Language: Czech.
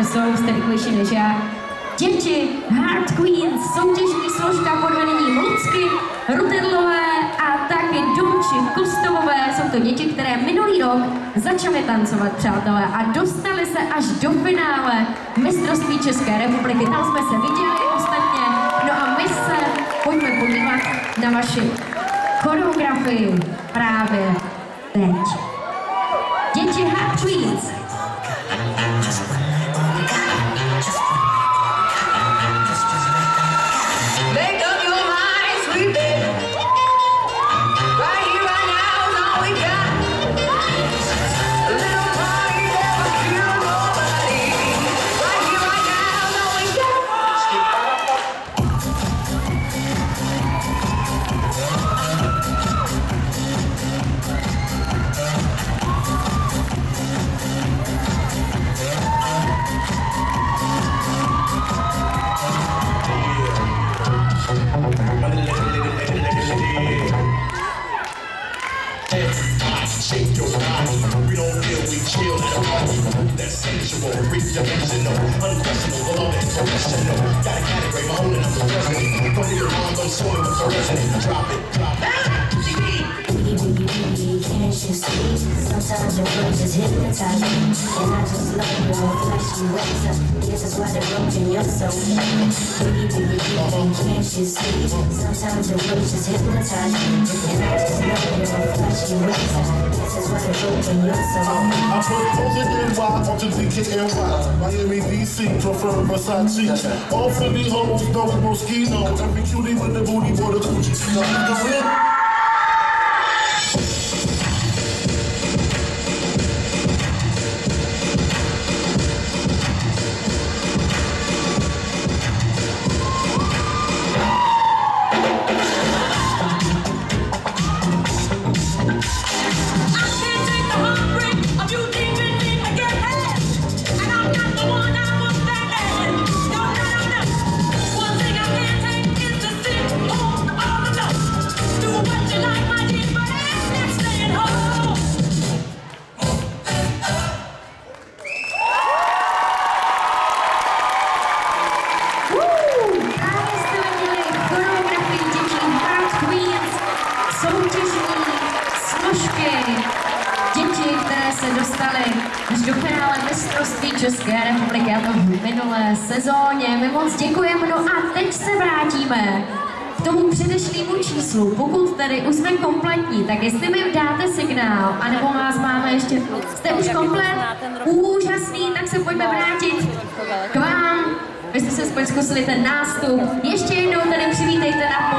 jsou, jste rychlejší než já. Děti Heart Queens, soutěžní složka pod vedením Lucky Rutedlové a taky Domči Kostovové. Jsou to děti, které minulý rok začaly tancovat, přátelé, a dostali se až do finále mistrovství České republiky. Tam jsme se viděli ostatně. No a my se pojďme podívat na vaši choreografii právě teď. Děti Heart Queens. Shake your body. We don't feel, we chill at a party. That's sensual, three-dimensional, unquestionable, love and professional. Gotta calibrate my own and I'm the president. Put your arms on soil with the resonant. Drop it, drop it. Can't you see? Sometimes your words just hypnotize me, and I just love your flashy ways. This is why they're broken, you're so mean. Can't you see? Sometimes your words just hypnotize me, and I just love your flashy ways. This is why they're broken, you're so mean. I put NY onto DKNY. Miami, DC, prefer Versace. All Philly hoes, no Moschino. Every cutie with the booty, water, coochie. Děti, které se dostaly až do finále mistrovství České republiky, a to v minulé sezóně. My moc děkujeme. No a teď se vrátíme k tomu předešlému číslu. Pokud tedy už jsme kompletní, tak jestli mi dáte signál, anebo vás máme ještě, jste už komplet, úžasný, tak se pojďme vrátit k vám. Vy jste se aspoň zkusili ten nástup. Ještě jednou tady přivítejte na